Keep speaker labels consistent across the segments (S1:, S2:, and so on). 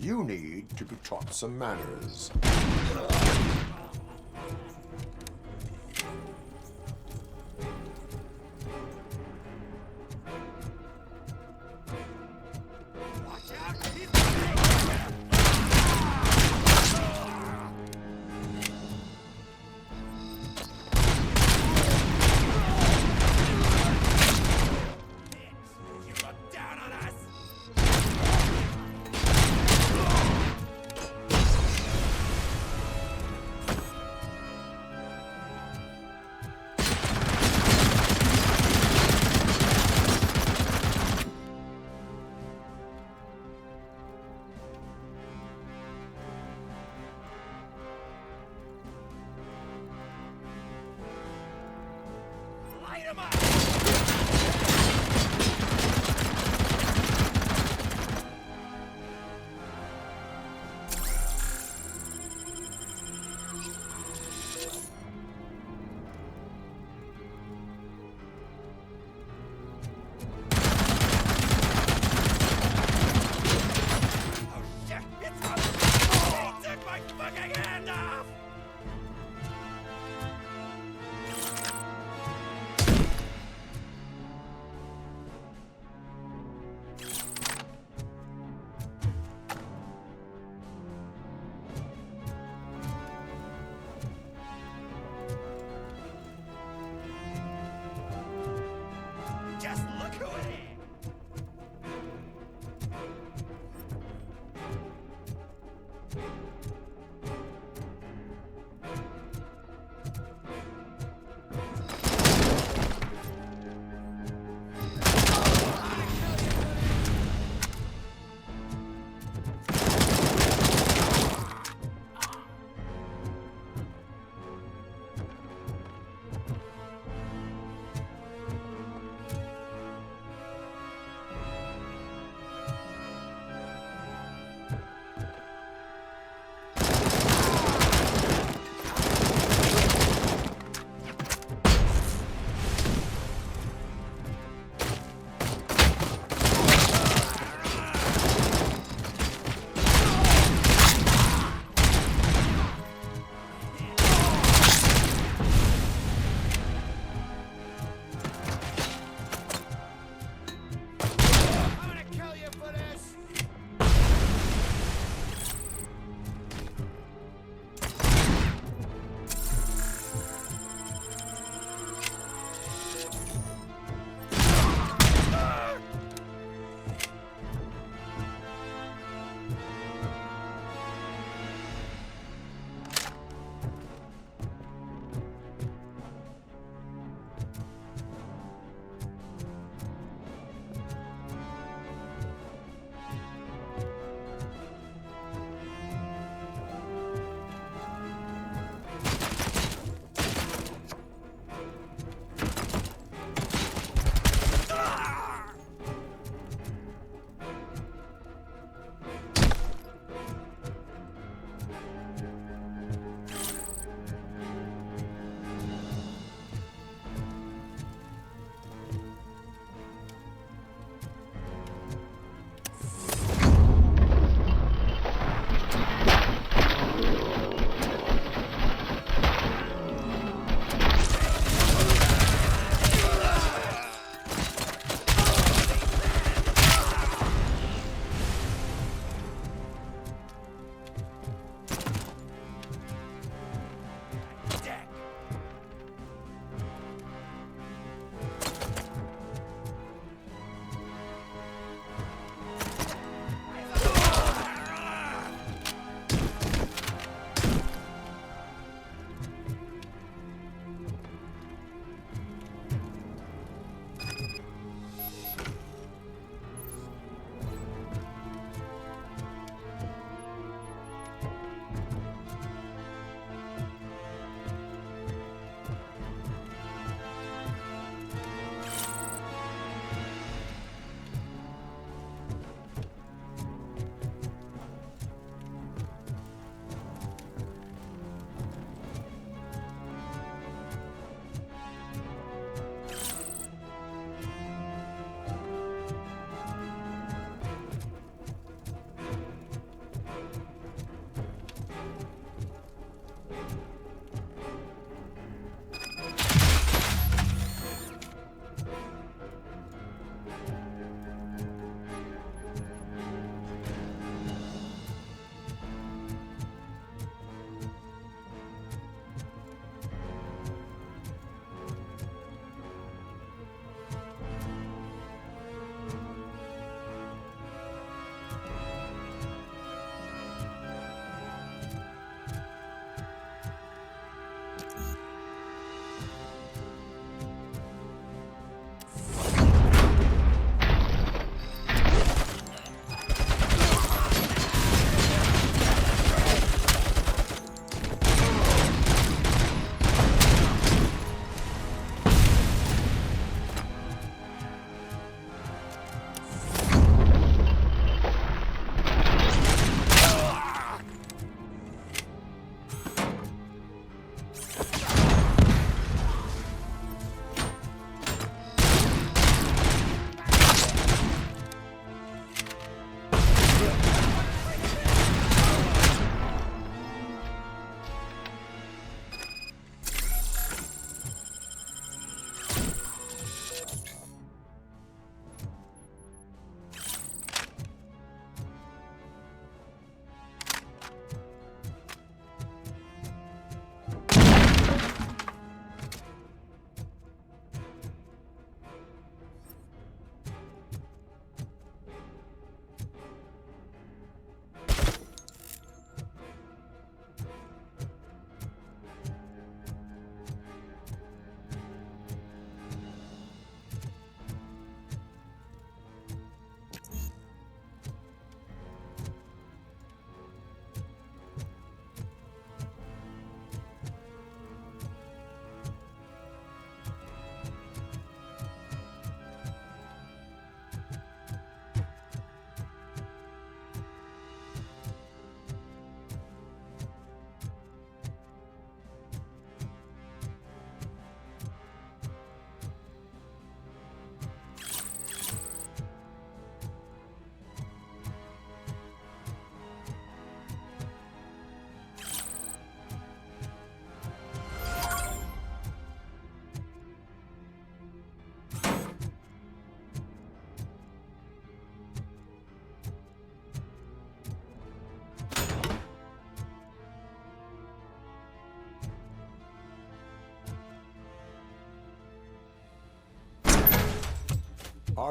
S1: You need to be taught some manners.
S2: Light 'em up!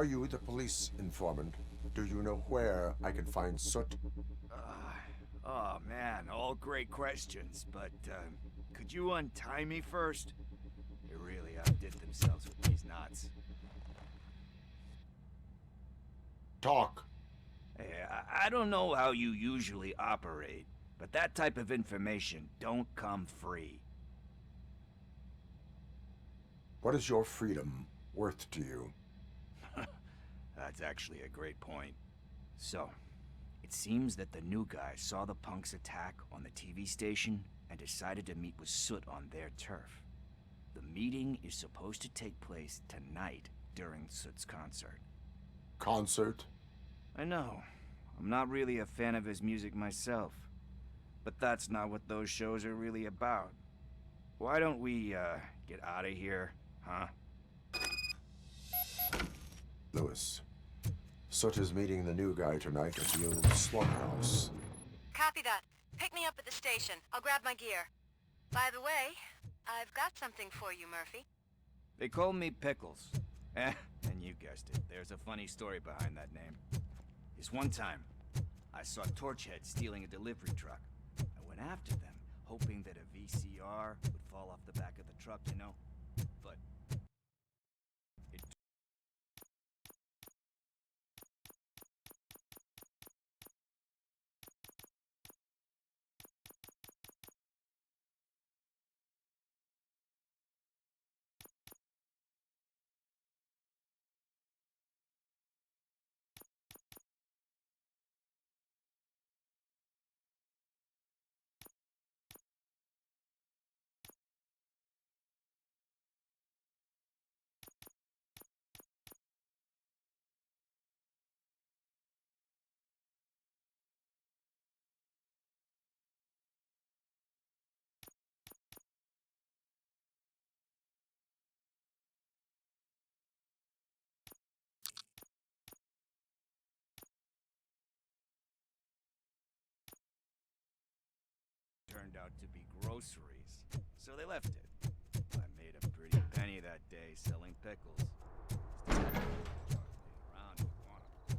S1: Are you the police informant? Do you know where I can find Soot?
S2: Oh man, all great questions, but could you untie me first? They really outdid themselves with these knots.
S1: Talk.
S2: Hey, I don't know how you usually operate, but that type of information don't come free.
S1: What is your freedom worth to you?
S2: That's actually a great point. So, it seems that the new guy saw the punks attack on the TV station and decided to meet with Soot on their turf. The meeting is supposed to take place tonight during Soot's concert.
S1: Concert?
S2: I know. I'm not really a fan of his music myself. But that's not what those shows are really about. Why don't we, get out of here, huh?
S1: Lewis. Soot is meeting the new guy tonight at the old slaughterhouse.
S3: Copy that. Pick me up at the station. I'll grab my gear. By the way, I've got something for you, Murphy.
S2: They call me Pickles. And you guessed it, there's a funny story behind that name. This one time, I saw Torchhead stealing a delivery truck. I went after them, hoping that a VCR would fall off the back of the truck, you know? But it turned out to be groceries, so they left it. I made a pretty penny that day selling pickles. Still, around would want 'em.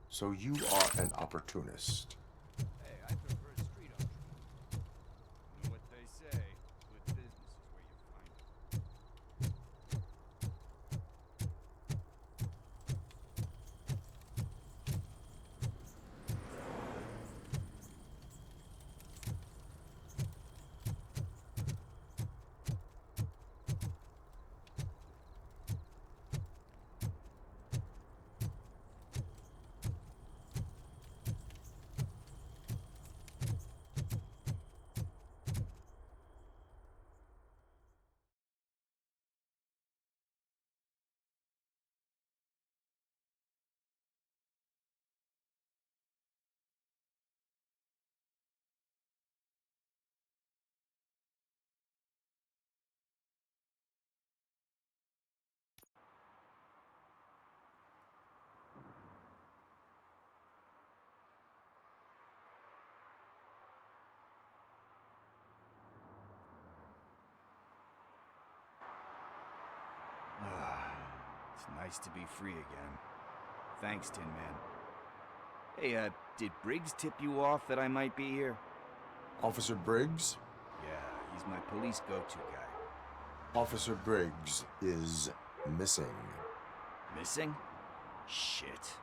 S1: So you are an opportunist.
S2: Hey, I prefer street entrepreneurs. You know what they say, good business is where you find it. It's nice to be free again. Thanks, Tin Man. Hey, did Briggs tip you off that I might be here?
S1: Officer Briggs?
S2: Yeah, he's my police go-to guy.
S1: Officer Briggs is missing.
S2: Missing? Shit.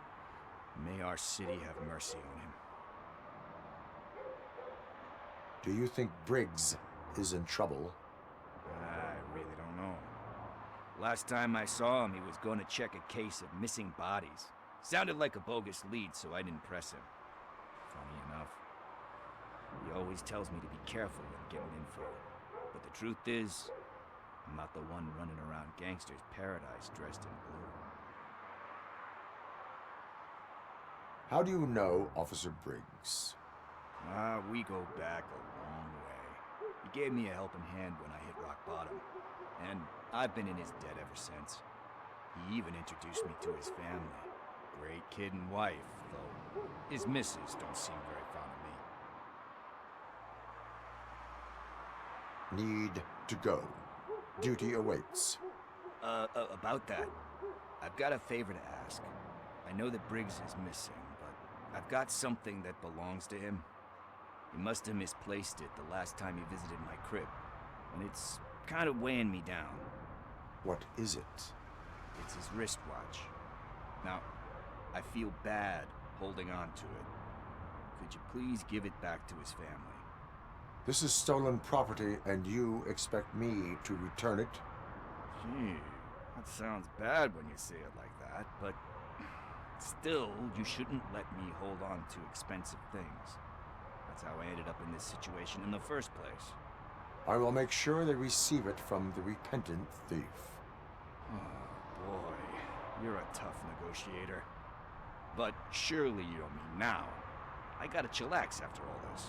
S2: May our city have mercy on him.
S1: Do you think Briggs is in trouble?
S2: I really don't know. Last time I saw him, he was going to check a case of missing bodies. Sounded like a bogus lead, so I didn't press him. Funny enough. He always tells me to be careful when getting info. But the truth is, I'm not the one running around gangster's paradise dressed in blue.
S1: How do you know Officer Briggs?
S2: We go back a long way. He gave me a helping hand when I hit rock bottom. And I've been in his debt ever since. He even introduced me to his family. Great kid and wife, though his missus don't seem very fond of me.
S1: Need to go. Duty awaits.
S2: About that. I've got a favor to ask. I know that Briggs is missing, but I've got something that belongs to him. He must have misplaced it the last time he visited my crib, and it's kind of weighing me down.
S1: What is it?
S2: It's his wristwatch. Now, I feel bad holding on to it. Could you please give it back to his family?
S1: This is stolen property, and you expect me to return it?
S2: Gee, that sounds bad when you say it like that, but still, you shouldn't let me hold on to expensive things. That's how I ended up in this situation in the first place.
S1: I will make sure they receive it from the repentant thief.
S2: Oh boy, you're a tough negotiator. But surely you don't mean now. I gotta chillax after all this.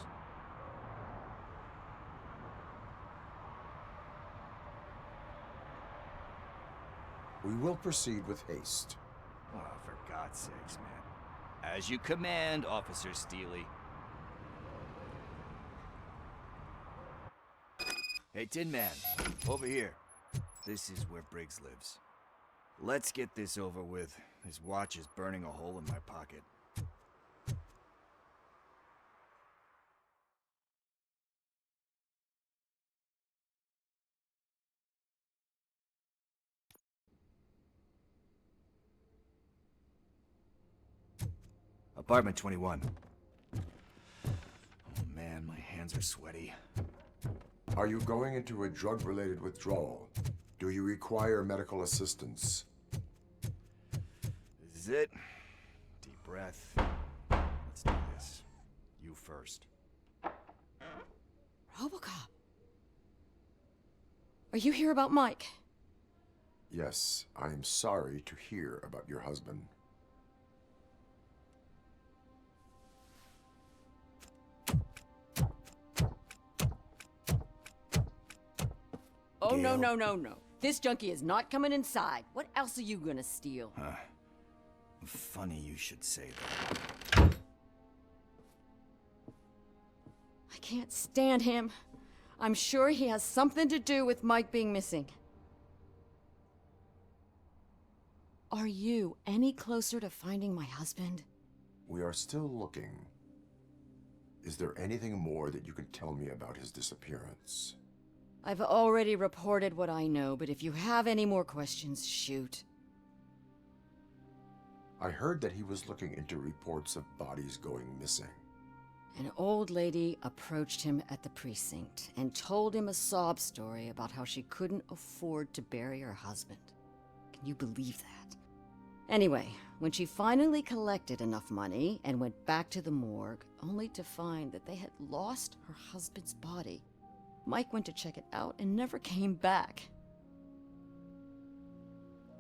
S1: We will proceed with haste.
S2: Oh, for God's sakes, man. As you command, Officer Steely. Hey, Tin Man, over here. This is where Briggs lives. Let's get this over with. His watch is burning a hole in my pocket. Apartment 21. Oh man, my hands are sweaty.
S1: Are you going into a drug-related withdrawal? Do you require medical assistance?
S2: This is it. Deep breath. Let's do this. You first.
S4: Robocop. Are you here about Mike?
S1: Yes, I am sorry to hear about your husband.
S4: Oh,
S2: Gail.
S4: no. This junkie is not coming inside. What else are you gonna steal?
S2: Funny you should say that.
S4: I can't stand him. I'm sure he has something to do with Mike being missing. Are you any closer to finding my husband?
S1: We are still looking. Is there anything more that you can tell me about his disappearance?
S4: I've already reported what I know, but if you have any more questions, shoot.
S1: I heard that he was looking into reports of bodies going missing.
S4: An old lady approached him at the precinct and told him a sob story about how she couldn't afford to bury her husband. Can you believe that? Anyway, when she finally collected enough money and went back to the morgue, only to find that they had lost her husband's body, Mike went to check it out and never came back.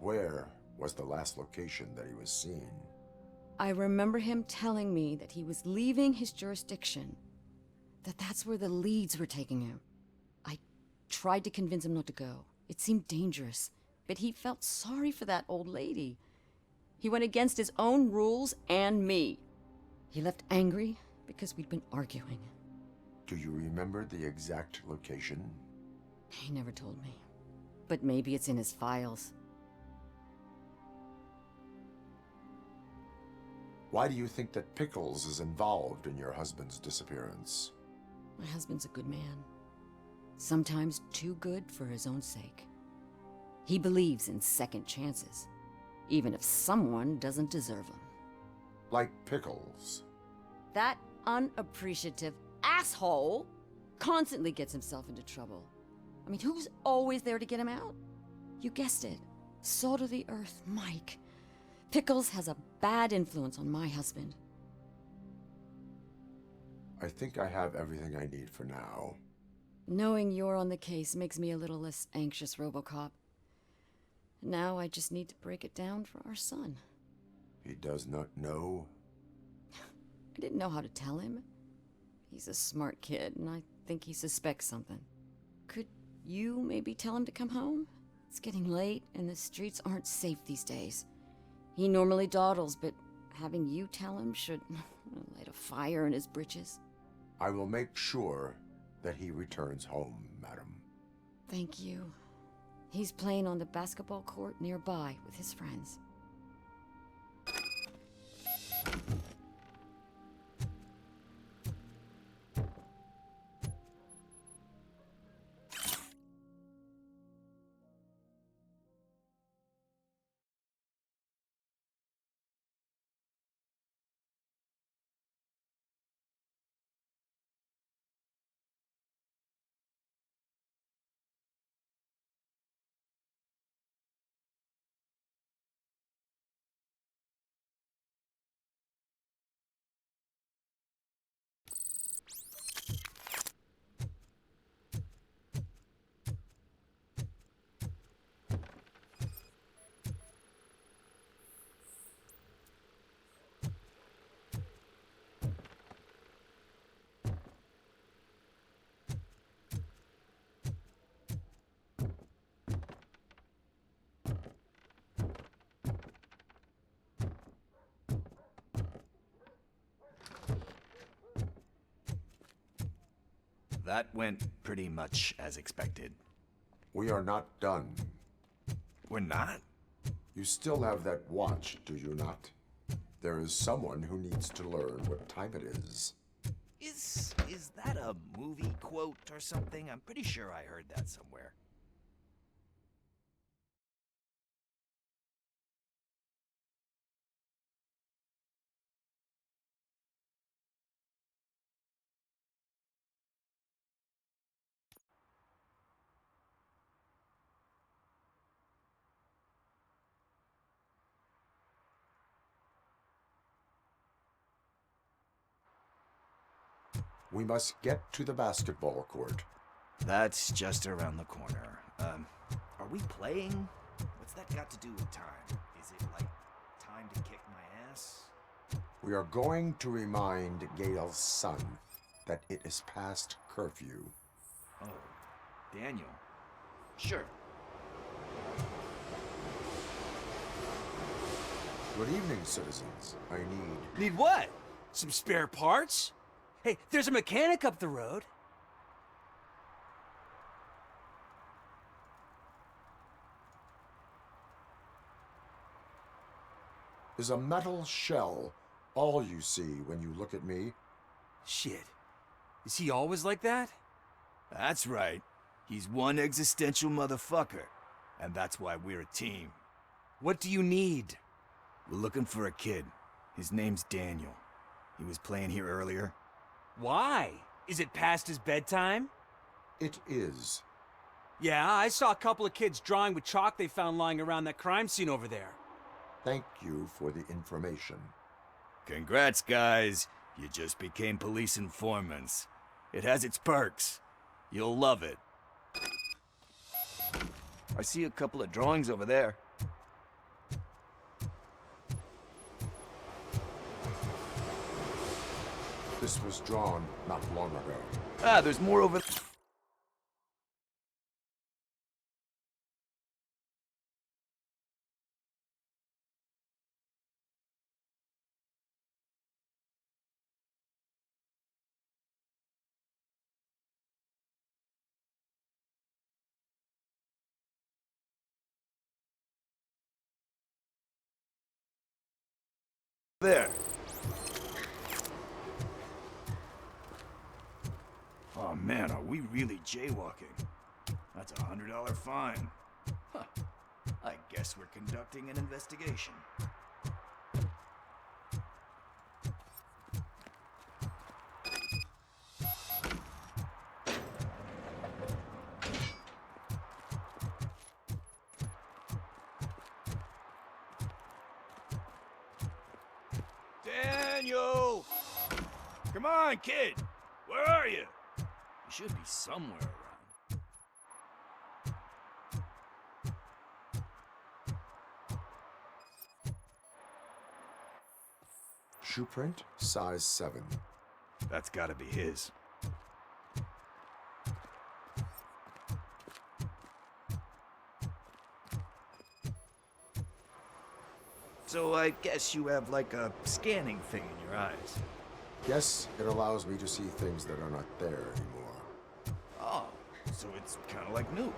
S1: Where was the last location that he was seen?
S4: I remember him telling me that he was leaving his jurisdiction, that's where the leads were taking him. I tried to convince him not to go. It seemed dangerous, but he felt sorry for that old lady. He went against his own rules and me. He left angry because we'd been arguing.
S1: Do you remember the exact location?
S4: He never told me, but maybe it's in his files.
S1: Why do you think that Pickles is involved in your husband's disappearance?
S4: My husband's a good man. Sometimes too good for his own sake. He believes in second chances, even if someone doesn't deserve them.
S1: Like Pickles.
S4: That unappreciative asshole constantly gets himself into trouble. I mean, who's always there to get him out? You guessed it. Salt of the earth, Mike. Pickles has a bad influence on my husband.
S1: I think I have everything I need for now.
S4: Knowing you're on the case makes me a little less anxious, Robocop. Now I just need to break it down for our son.
S1: He does not know?
S4: I didn't know how to tell him. He's a smart kid, and I think he suspects something. Could you maybe tell him to come home? It's getting late, and the streets aren't safe these days. He normally dawdles, but having you tell him should light a fire in his britches.
S1: I will make sure that he returns home, madam.
S4: Thank you. He's playing on the basketball court nearby with his friends.
S2: That went pretty much as expected.
S1: We are not done.
S2: We're not?
S1: You still have that watch, do you not? There is someone who needs to learn what time it is.
S2: Is that a movie quote or something? I'm pretty sure I heard that somewhere.
S1: We must get to the basketball court.
S2: That's just around the corner. Are we playing? What's that got to do with time? Is it like time to kick my ass?
S1: We are going to remind Gail's son that it is past curfew.
S2: Oh, Daniel. Sure.
S1: Good evening, citizens. I need...
S5: Need what? Some spare parts? Hey, there's a mechanic up the road.
S1: Is a metal shell all you see when you look at me?
S5: Shit. Is he always like that?
S2: That's right. He's one existential motherfucker. And that's why we're a team.
S5: What do you need?
S2: We're looking for a kid. His name's Daniel. He was playing here earlier.
S5: Why? Is it past his bedtime?
S1: It is.
S5: Yeah, I saw a couple of kids drawing with chalk they found lying around that crime scene over there.
S1: Thank you for the information.
S2: Congrats, guys. You just became police informants. It has its perks. You'll love it. I see a couple of drawings over there.
S1: This was drawn not long ago.
S2: Ah, there's more over... there. Oh man, are we really jaywalking? That's a $100 fine. Huh. I guess we're conducting an investigation. Daniel! Come on, kid! Where are you? You should be somewhere around.
S1: Shoe print, size 7.
S2: That's gotta be his. So I guess you have like a scanning thing in your eyes.
S1: Yes, it allows me to see things that are not there anymore.
S2: Oh, so it's kind of like new.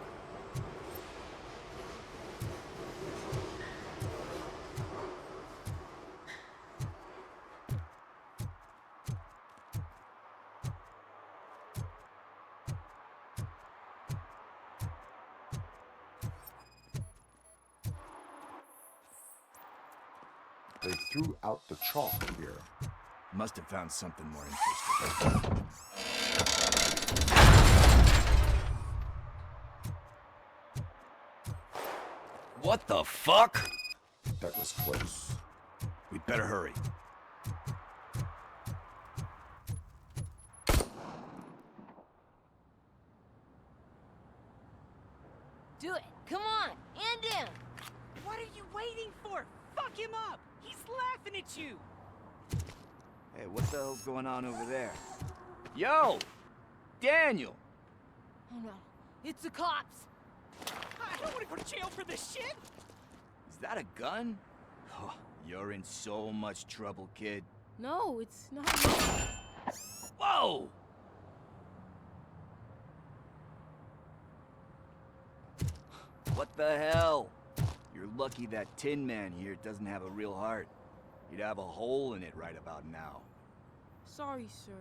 S1: They threw out the chalk here.
S2: Must have found something more interesting. What the fuck?
S1: That was close.
S2: We'd better hurry.
S6: Do it. Come on. And in.
S5: What are you waiting for? Fuck him up! He's laughing at you!
S2: Hey, what the hell's going on over there? Yo! Daniel!
S6: Oh no. It's the cops.
S5: I don't want to go to jail for this shit!
S2: Is that a gun? Oh, you're in so much trouble, kid.
S6: No, it's not.
S2: Whoa! What the hell? You're lucky that Tin Man here doesn't have a real heart. He'd have a hole in it right about now.
S7: Sorry, sir.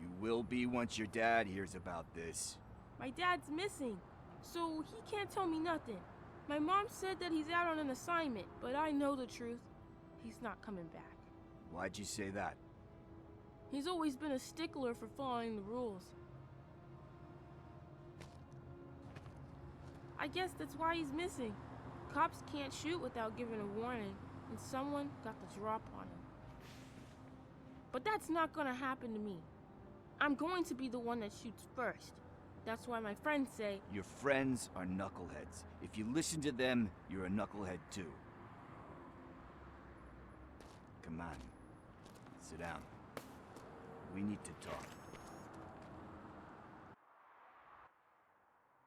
S2: You will be once your dad hears about this.
S7: My dad's missing, so he can't tell me nothing. My mom said that he's out on an assignment, but I know the truth. He's not coming back.
S2: Why'd you say that?
S7: He's always been a stickler for following the rules. I guess that's why he's missing. Cops can't shoot without giving a warning, and someone got the drop on him. But that's not gonna happen to me. I'm going to be the one that shoots first. That's why my friends say...
S2: Your friends are knuckleheads. If you listen to them, you're a knucklehead too. Come on. Sit down. We need to talk.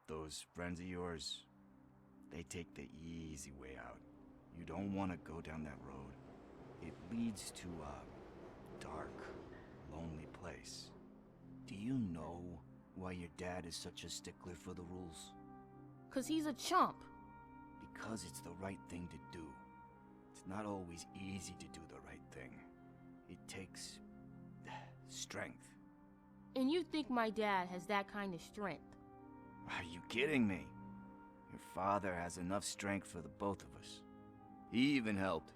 S2: Those friends of yours, they take the easy way out. You don't want to go down that road. It leads to a dark, lonely place. Do you know why your dad is such a stickler for the rules?
S7: 'Cause he's a chump.
S2: Because it's the right thing to do. It's not always easy to do the right thing. It takes strength.
S7: And you think my dad has that kind of strength?
S2: Are you kidding me? Your father has enough strength for the both of us. He even helped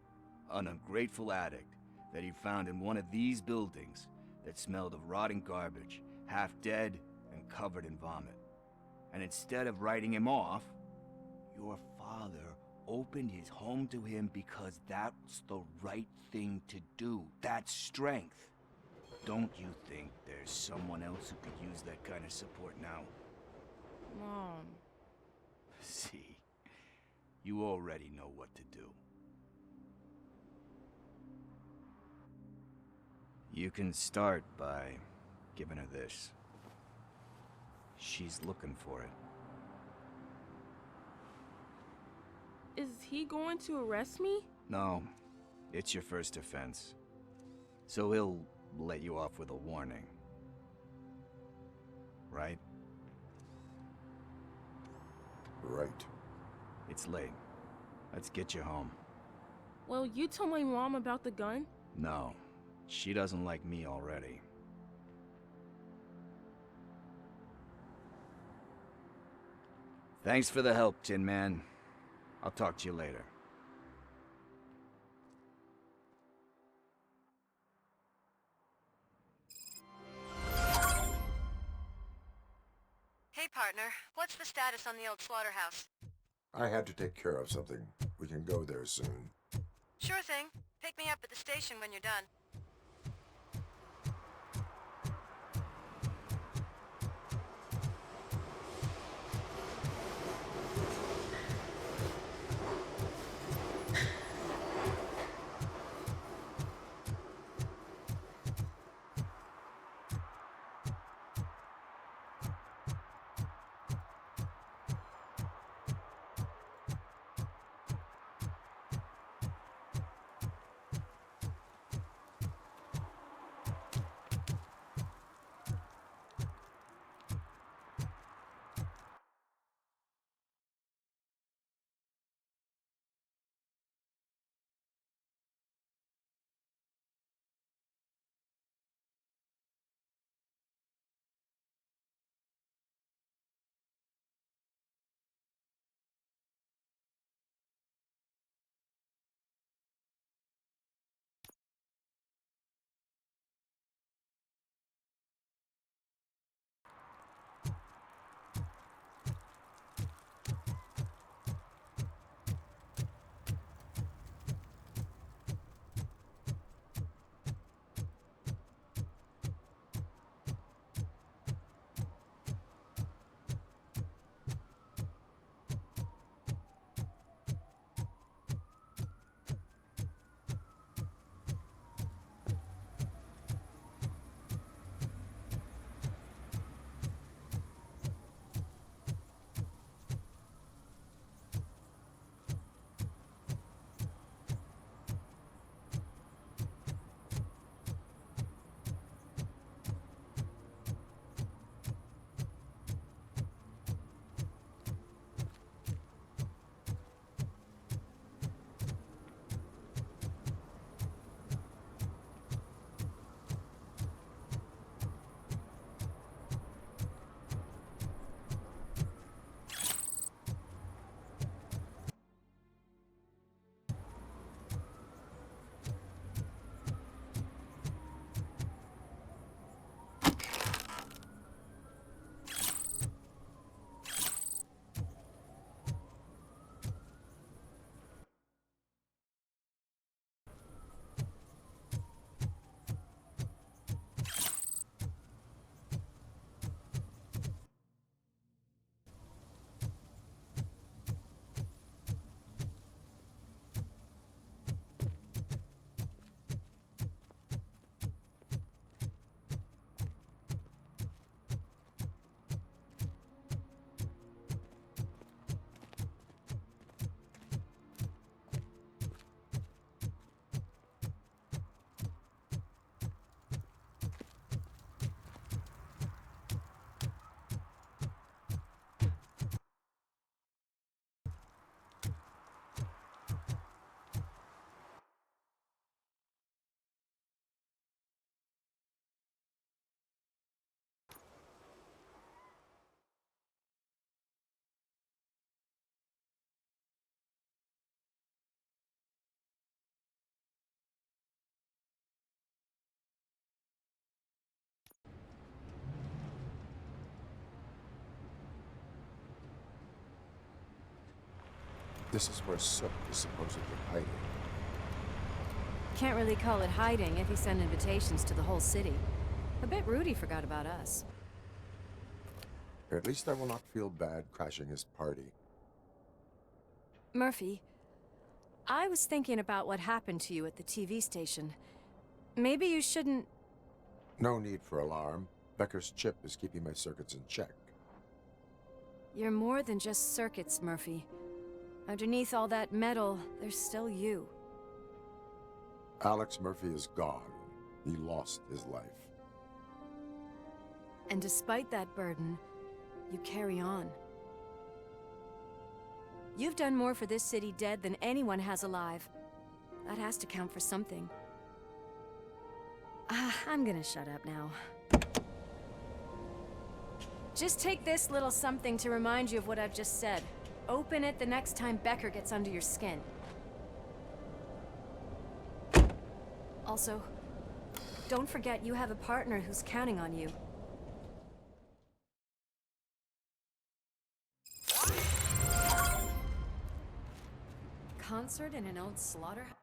S2: an ungrateful addict that he found in one of these buildings that smelled of rotting garbage, half dead and covered in vomit. And instead of writing him off, your father opened his home to him because that's the right thing to do. That's strength. Don't you think there's someone else who could use that kind of support now?
S7: Mom.
S2: See, you already know what to do. You can start by giving her this. She's looking for it.
S7: Is he going to arrest me?
S2: No, it's your first offense. So he'll let you off with a warning. Right?
S1: Right.
S2: It's late. Let's get you home.
S7: Well, you told my mom about the gun?
S2: No, she doesn't like me already. Thanks for the help, Tin Man. I'll talk to you later.
S3: Hey, partner. What's the status on the old slaughterhouse?
S1: I had to take care of something. We can go there soon.
S3: Sure thing. Pick me up at the station when you're done.
S1: This is where Sook is supposedly hiding.
S8: Can't really call it hiding if he sent invitations to the whole city. I bet Rudy forgot about us.
S1: At least I will not feel bad crashing his party.
S8: Murphy, I was thinking about what happened to you at the TV station. Maybe you shouldn't...
S1: No need for alarm. Becker's chip is keeping my circuits in check.
S8: You're more than just circuits, Murphy. Underneath all that metal, there's still you.
S1: Alex Murphy is gone. He lost his life.
S8: And despite that burden, you carry on. You've done more for this city dead than anyone has alive. That has to count for something. I'm gonna shut up now. Just take this little something to remind you of what I've just said. Open it the next time Becker gets under your skin. Also, don't forget you have a partner who's counting on you. Concert in an old slaughterhouse?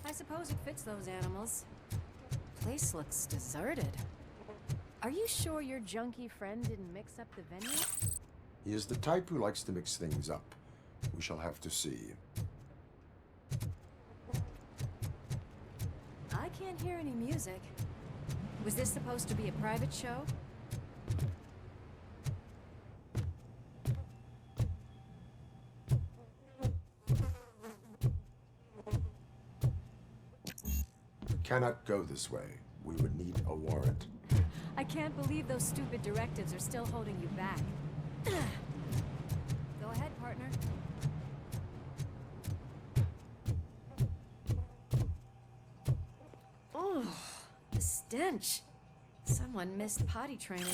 S8: I suppose it fits those animals. Place looks deserted. Are you sure your junkie friend didn't mix up the venue?
S1: He is the type who likes to mix things up. We shall have to see.
S8: I can't hear any music. Was this supposed to be a private show?
S1: Cannot go this way. We would need a warrant.
S8: I can't believe those stupid directives are still holding you back. Go ahead, partner. Oh, the stench. Someone missed potty training.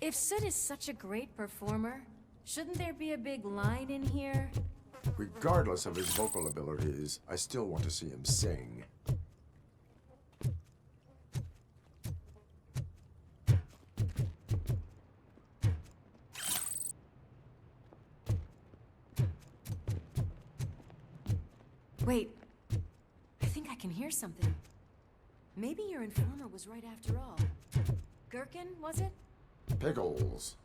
S8: If Sid is such a great performer, shouldn't there be a big line in here?
S1: Regardless of his vocal abilities, I still want to see him sing.
S8: Wait, I think I can hear something. Maybe your informer was right after all. Gherkin, was it?
S1: Pickles.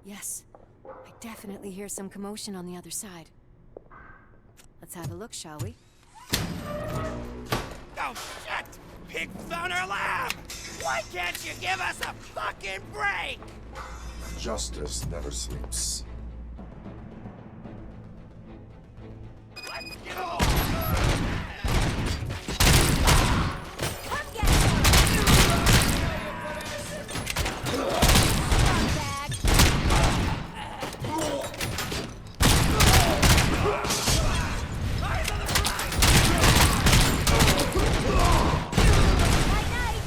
S8: Yes. I definitely hear some commotion on the other side. Let's have a look, shall we?
S2: Oh, shit! Pig found our lab! Why can't you give us a fucking break?
S1: Justice never sleeps.
S2: Let's go!
S8: Come get some! Scumbag! Night-night!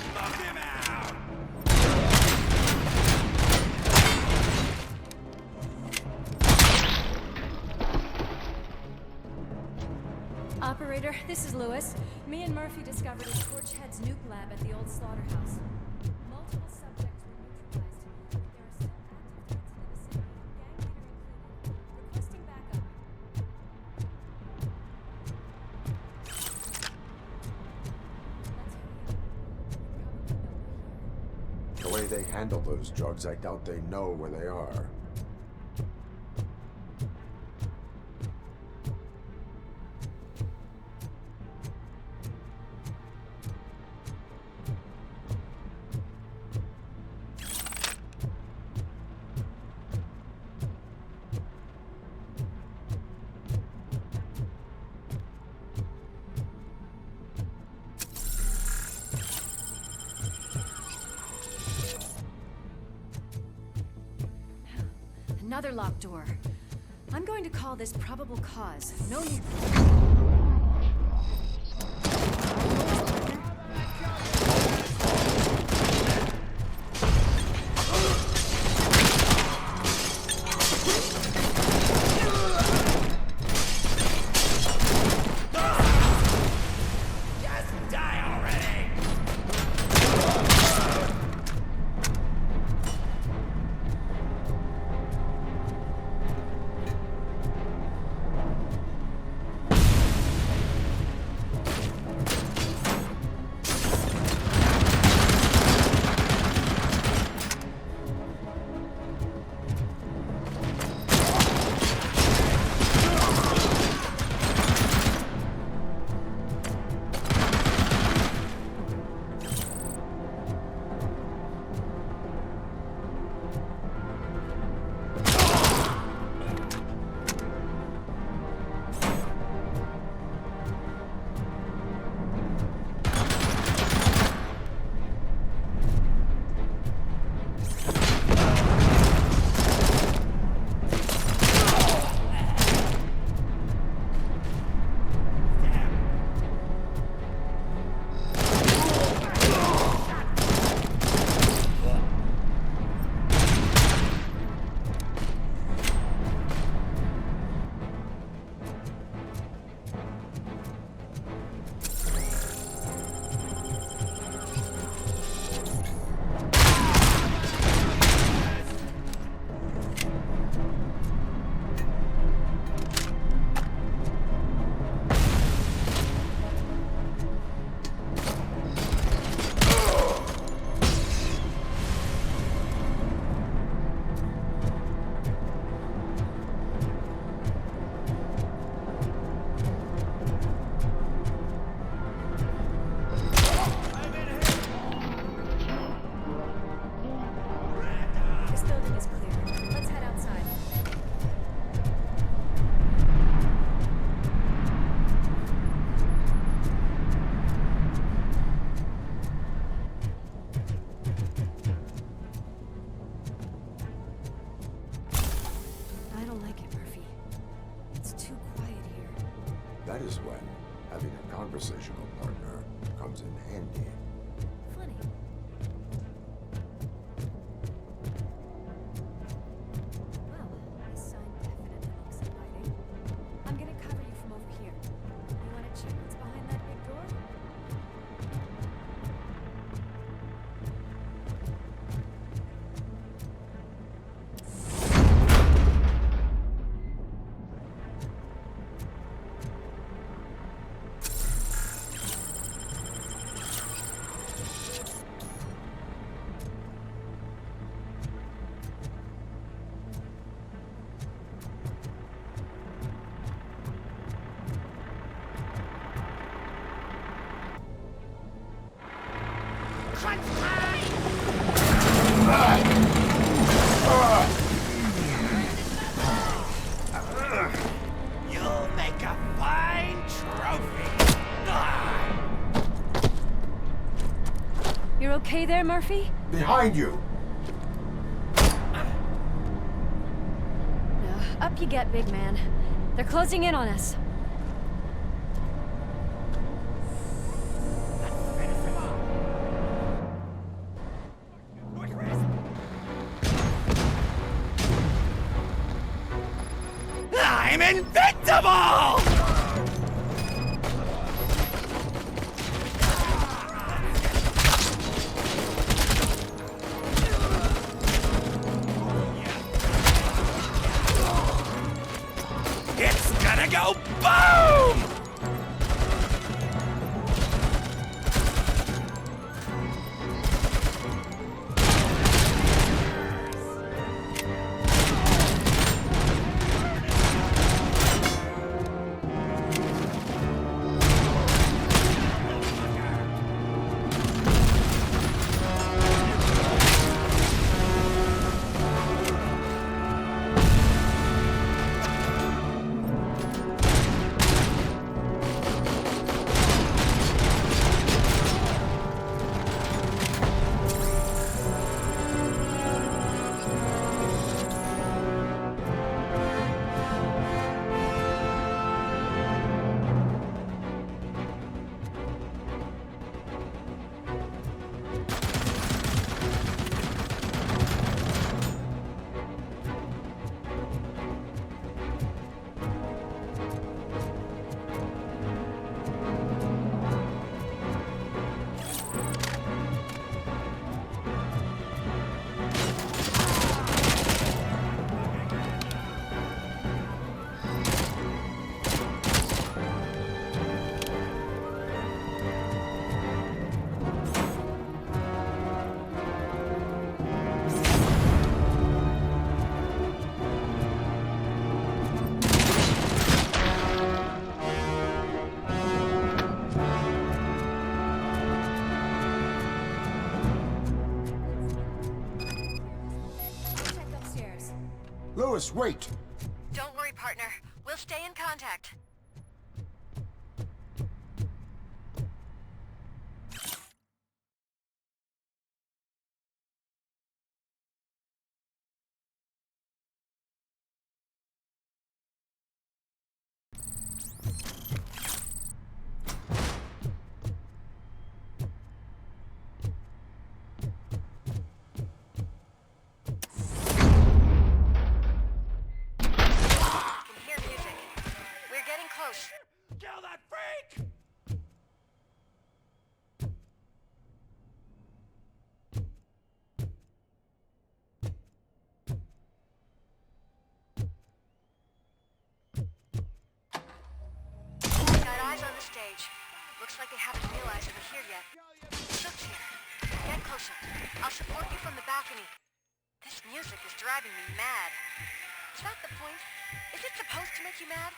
S2: Smoke him out!
S8: Operator, this is Lewis. Me and Murphy discovered a Scorchhead's nuke lab at the old slaughterhouse. Multiple subjects were neutralized. There are still active threats in the vicinity, gang leader included. Requesting backup. Let's hurry up. They probably know we're here.
S1: The way they handle those drugs, I doubt they know where they are.
S8: Another locked door. I'm going to call this probable cause. No need.
S2: Just die already!
S1: That is when having a conversational partner comes in handy.
S8: Funny. Well, this sign definitely looks inviting. I'm gonna cover you from over here. You wanna check what's behind that big door? there, Murphy?
S1: Behind you!
S8: No, up you get, big man. They're closing in on us.
S2: I'm invincible! It's gonna go boom!
S8: Check upstairs.
S1: Lewis, wait!
S3: Don't worry, partner. We'll stay in contact.
S2: Kill that freak!
S3: Got eyes on the stage. Looks like they haven't realized we're here yet. Look's here. Get closer. I'll support you from the balcony. This music is driving me mad. Is that the point? Is it supposed to make you mad?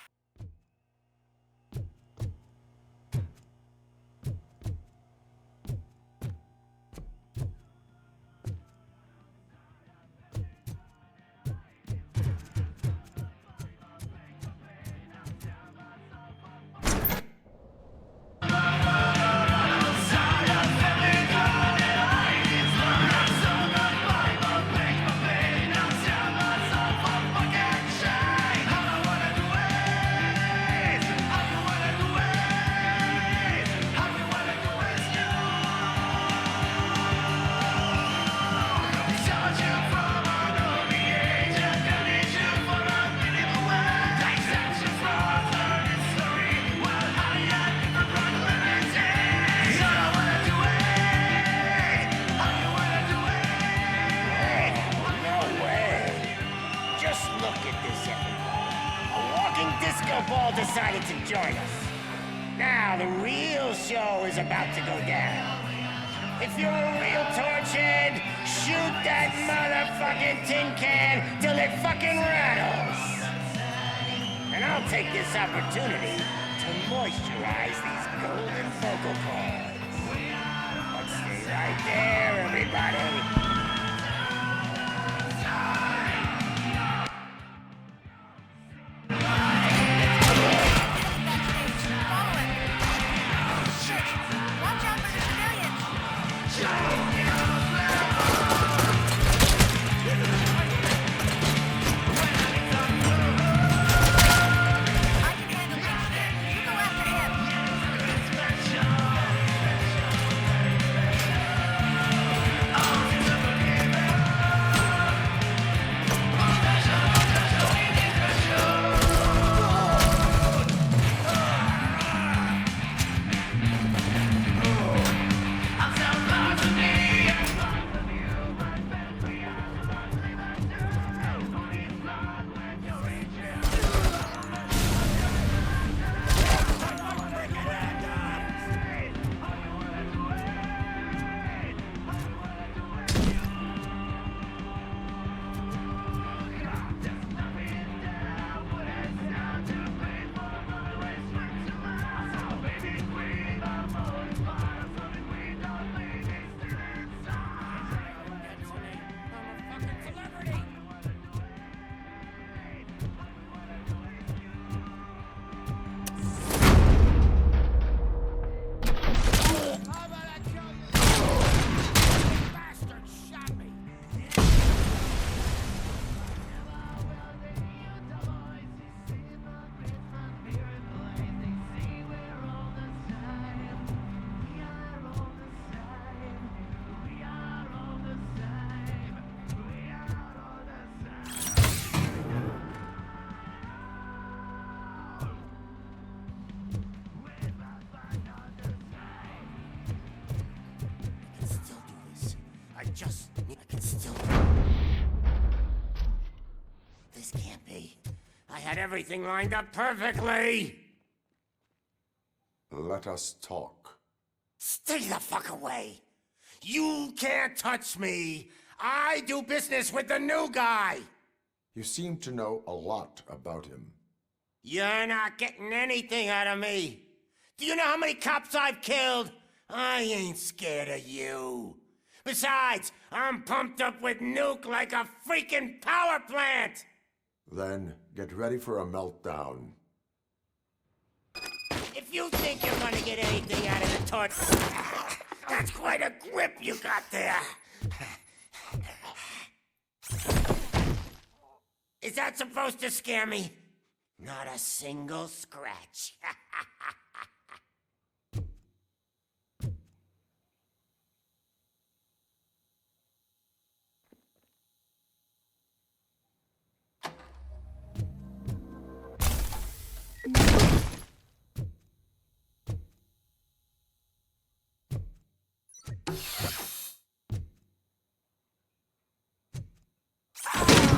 S9: Disco Ball decided to join us. Now the real show is about to go down. If you're a real torchhead, shoot that motherfucking tin can till it fucking rattles. And I'll take this opportunity to moisturize these golden vocal cords. But stay right there, everybody.
S3: Watch out for the civilians!
S9: had everything lined up perfectly.
S1: Let us talk.
S9: Stay the fuck away. You can't touch me. I do business with the new guy.
S1: You seem to know a lot about him.
S9: You're not getting anything out of me. Do you know how many cops I've killed? I ain't scared of you. Besides, I'm pumped up with nuke like a freaking power plant.
S1: Then get ready for a meltdown.
S9: If you think you're gonna get anything out of the torch, that's quite a grip you got there. Is that supposed to scare me? Not a single scratch.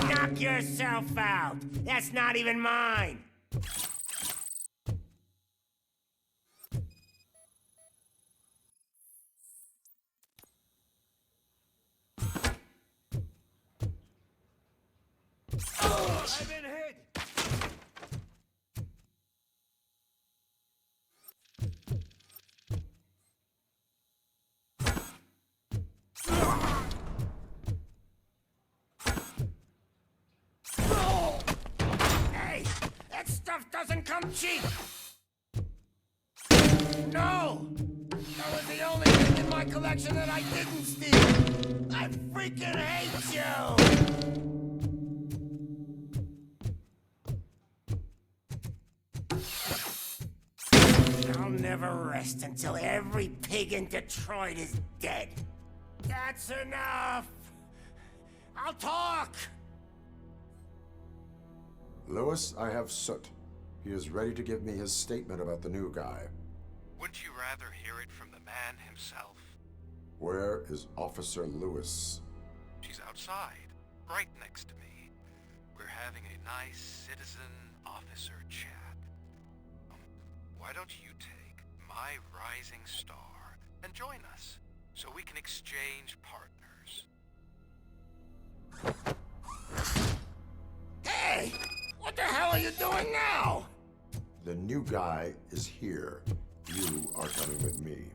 S9: Knock yourself out. That's not even mine.
S2: I've been hit!
S9: Hey, that stuff doesn't come cheap. No! That was the only thing in my collection that I didn't steal. I freaking hate you! I'll never rest until every pig in Detroit is dead. That's enough! I'll talk!
S1: Lewis, I have Soot. He is ready to give me his statement about the new guy.
S10: Wouldn't you rather hear it from the man himself?
S1: Where is Officer Lewis?
S10: She's outside, right next to me. We're having a nice citizen-officer chat. Why don't you take my rising star and join us, so we can exchange partners?
S9: Hey! What the hell are you doing now?
S1: The new guy is here. You are coming with me.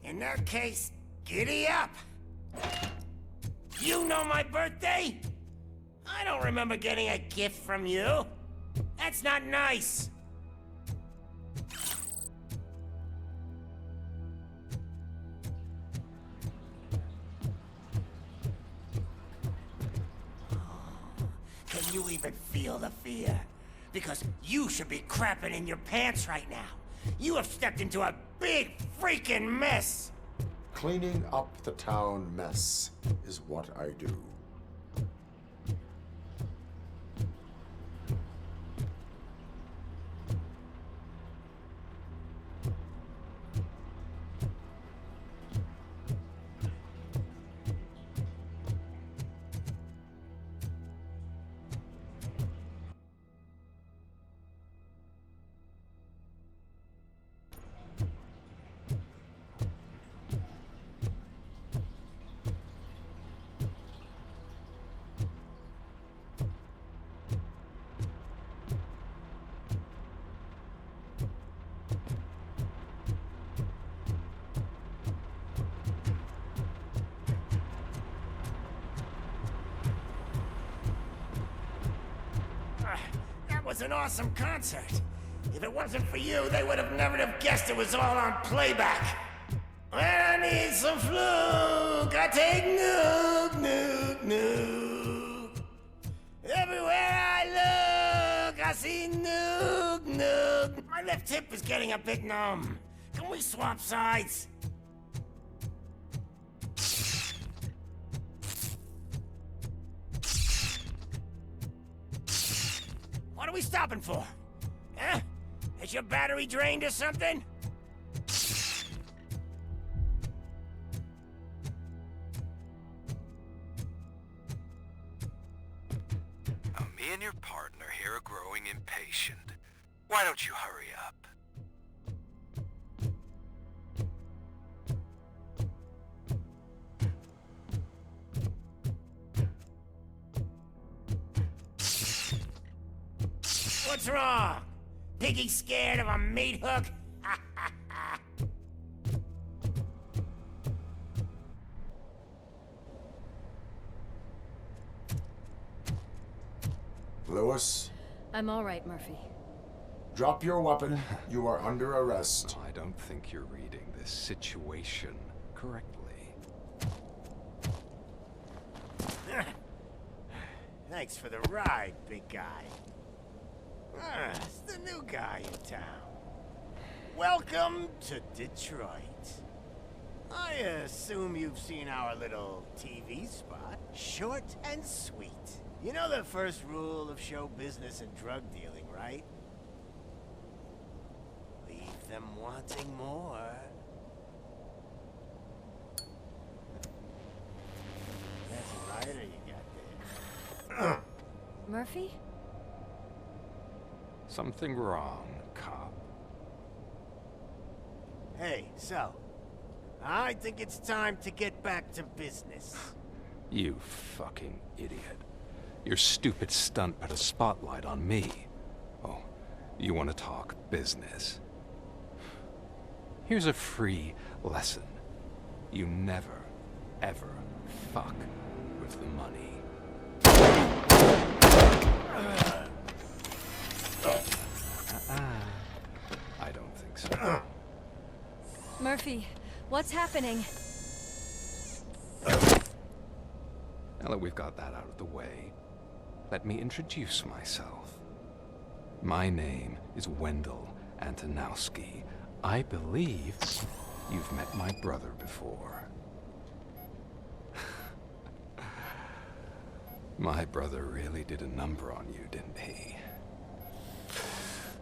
S9: In that case, giddy up! You know my birthday? I don't remember getting a gift from you. That's not nice. Can you even feel the fear? Because you should be crapping in your pants right now. You have stepped into a big freaking mess.
S1: Cleaning up the town mess is what I do.
S9: That was an awesome concert. If it wasn't for you, they would have never have guessed it was all on playback. When I need some fluke, I take nuke, nuke, nuke. Everywhere I look, I see nuke, nuke. My left hip is getting a bit numb. Can we swap sides? What are we stopping for? Huh? Is your battery drained or something?
S10: Now, me and your partner here growing impatient. Why don't you hurry up?
S9: What's wrong? Piggy scared of a meat hook?
S1: Lewis,
S8: I'm all right, Murphy.
S1: drop your weapon. You are under arrest.
S11: I don't think you're reading this situation correctly.
S9: Thanks for the ride, big guy. It's the new guy in town. Welcome to Detroit. I assume you've seen our little TV spot. Short and sweet. You know the first rule of show business and drug dealing, right? Leave them wanting more. That's a lighter you got there.
S8: Murphy?
S11: Something wrong, cop.
S9: Hey, so, I think it's time to get back to business.
S11: You fucking idiot. Your stupid stunt put a spotlight on me. Oh, you want to talk business? Here's a free lesson. You never, ever fuck with the money. I don't think so.
S8: Murphy, what's happening?
S11: Now that we've got that out of the way, let me introduce myself. My name is Wendell Antonowski. I believe you've met my brother before. My brother really did a number on you, didn't he?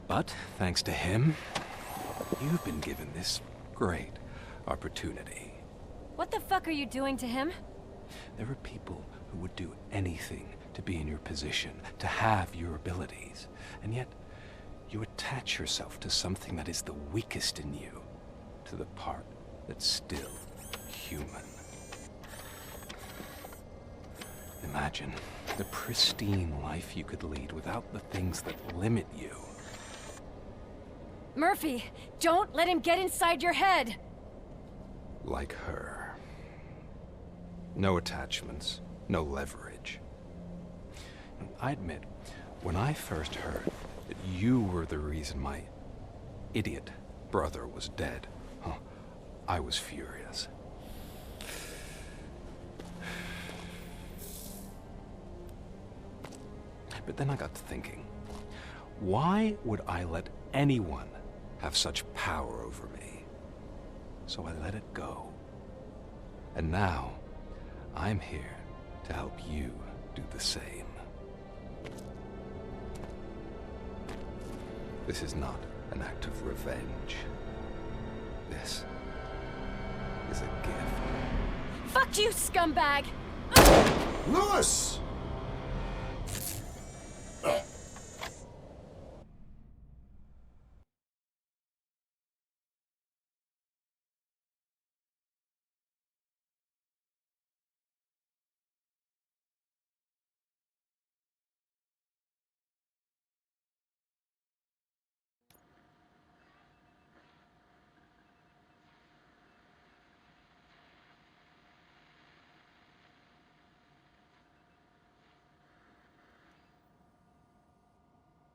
S11: But thanks to him, you've been given this great opportunity.
S8: What the fuck are you doing to him?
S11: There are people who would do anything to be in your position, to have your abilities, and yet you attach yourself to something that is the weakest in you, to the part that's still human. Imagine the pristine life you could lead without the things that limit you.
S8: Murphy, don't let him get inside your head!
S11: Like her. No attachments, no leverage. I admit, when I first heard that you were the reason my idiot brother was dead, I was furious. But then I got to thinking, why would I let anyone have such power over me? So I let it go. And now, I'm here to help you do the same. This is not an act of revenge. This is a gift.
S8: Fuck you, scumbag!
S1: Lewis!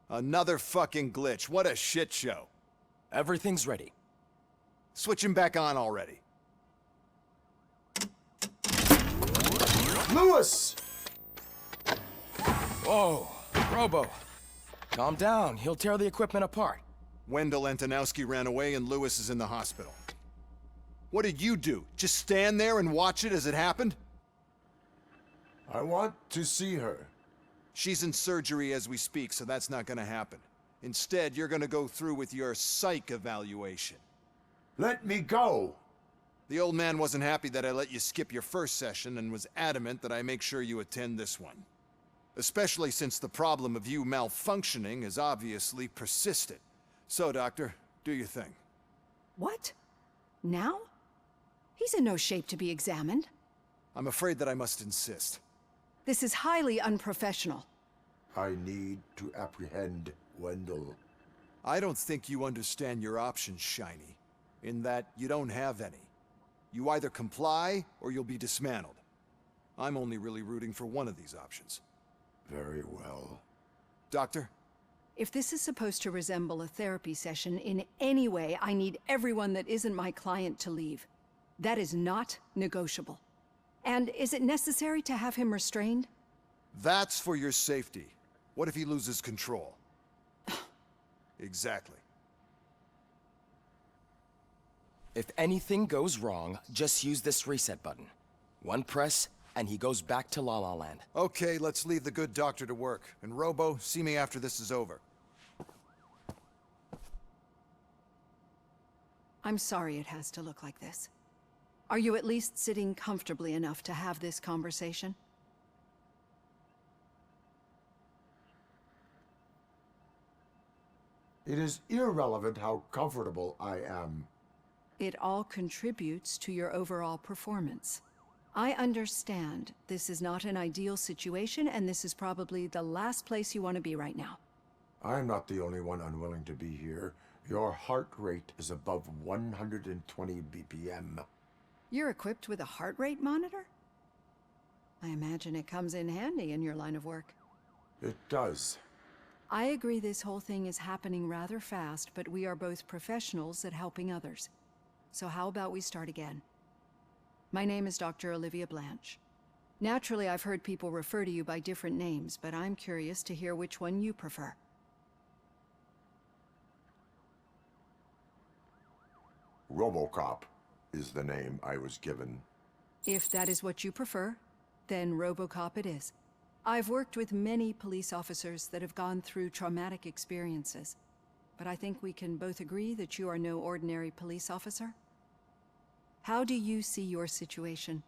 S12: Another fucking glitch. What a shit show.
S13: Everything's ready.
S12: Switch him back on already.
S1: Lewis!
S13: Whoa, Robo. Calm down. He'll tear the equipment apart.
S12: Wendell Antonowski ran away and Lewis is in the hospital. What did you do? Just stand there and watch it as it happened?
S1: I want to see her.
S12: She's in surgery as we speak, so that's not gonna happen. Instead, you're gonna go through with your psych evaluation.
S1: Let me go!
S12: The old man wasn't happy that I let you skip your first session and was adamant that I make sure you attend this one. Especially since the problem of you malfunctioning is obviously persistent. So, Doctor, do your thing.
S14: What? Now? He's in no shape to be examined.
S12: I'm afraid that I must insist.
S14: This is highly unprofessional.
S1: I need to apprehend Wendell.
S12: I don't think you understand your options, Shiny. In that you don't have any. You either comply or you'll be dismantled. I'm only really rooting for one of these options.
S1: Very well.
S12: Doctor?
S14: If this is supposed to resemble a therapy session in any way, I need everyone that isn't my client to leave. That is not negotiable. And is it necessary to have him restrained?
S12: That's for your safety. What if he loses control? Exactly.
S13: If anything goes wrong, just use this reset button. One press, and he goes back to La La Land.
S12: Okay, let's leave the good doctor to work. And Robo, see me after this is over.
S14: I'm sorry it has to look like this. Are you at least sitting comfortably enough to have this conversation?
S1: It is irrelevant how comfortable I am.
S14: It all contributes to your overall performance. I understand this is not an ideal situation, and this is probably the last place you want to be right now.
S1: I'm not the only one unwilling to be here. Your heart rate is above 120 BPM.
S14: You're equipped with a heart rate monitor? I imagine it comes in handy in your line of work.
S1: It does.
S14: I agree this whole thing is happening rather fast, but we are both professionals at helping others. So how about we start again? My name is Dr. Olivia Blanche. Naturally, I've heard people refer to you by different names, but I'm curious to hear which one you prefer.
S1: Robocop is the name I was given.
S14: If that is what you prefer, then Robocop it is. I've worked with many police officers that have gone through traumatic experiences, but I think we can both agree that you are no ordinary police officer. How do you see your situation?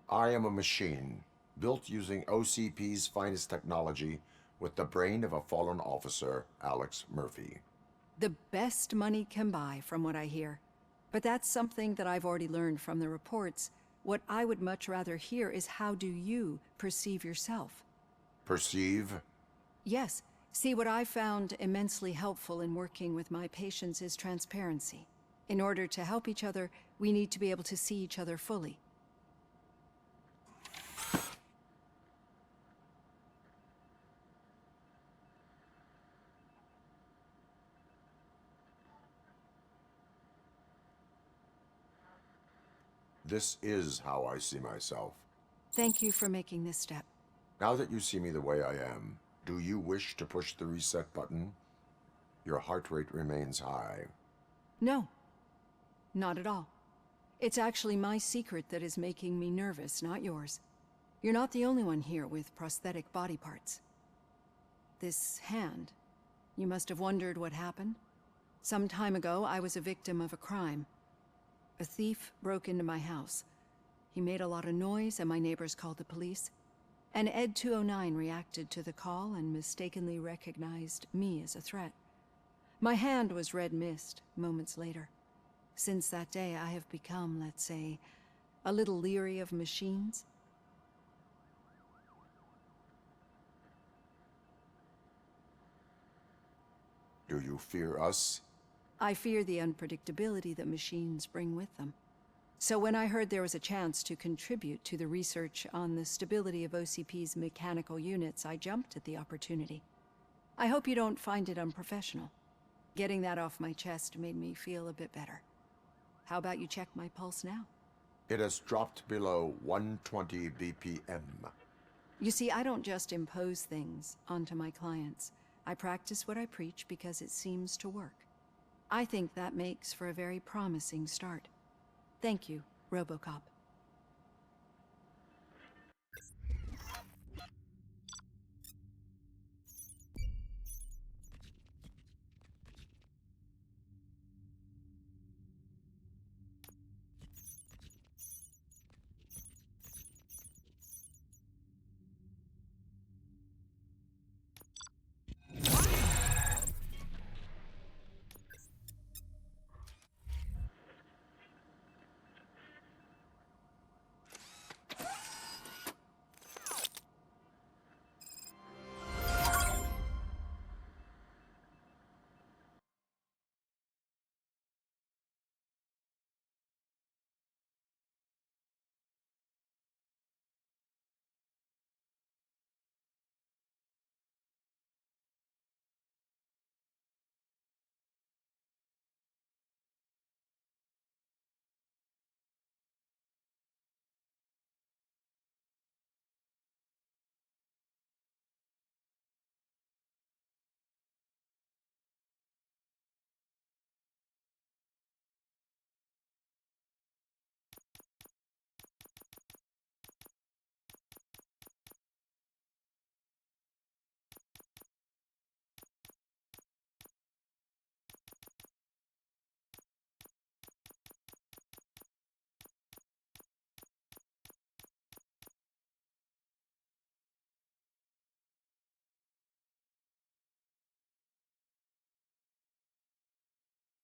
S1: I am a machine, built using OCP's finest technology with the brain of a fallen officer, Alex Murphy.
S14: The best money can buy, from what I hear. But that's something that I've already learned from the reports. What I would much rather hear is how do you perceive yourself?
S1: Perceive?
S14: Yes. See, what I found immensely helpful in working with my patients is transparency. In order to help each other, we need to be able to see each other fully.
S1: This is how I see myself.
S14: Thank you for making this step.
S1: Now that you see me the way I am, do you wish to push the reset button? Your heart rate remains high.
S14: No, not at all. It's actually my secret that is making me nervous, not yours. You're not the only one here with prosthetic body parts. This hand, you must have wondered what happened. Some time ago, I was a victim of a crime. A thief broke into my house. He made a lot of noise and my neighbors called the police. And Ed 209 reacted to the call and mistakenly recognized me as a threat. My hand was red mist moments later. Since that day, I have become, let's say, a little leery of machines.
S1: Do you fear us?
S14: I fear the unpredictability that machines bring with them. So when I heard there was a chance to contribute to the research on the stability of OCP's mechanical units, I jumped at the opportunity. I hope you don't find it unprofessional. Getting that off my chest made me feel a bit better. How about you check my pulse now?
S1: It has dropped below 120 BPM.
S14: You see, I don't just impose things onto my clients. I practice what I preach because it seems to work. I think that makes for a very promising start. Thank you, Robocop.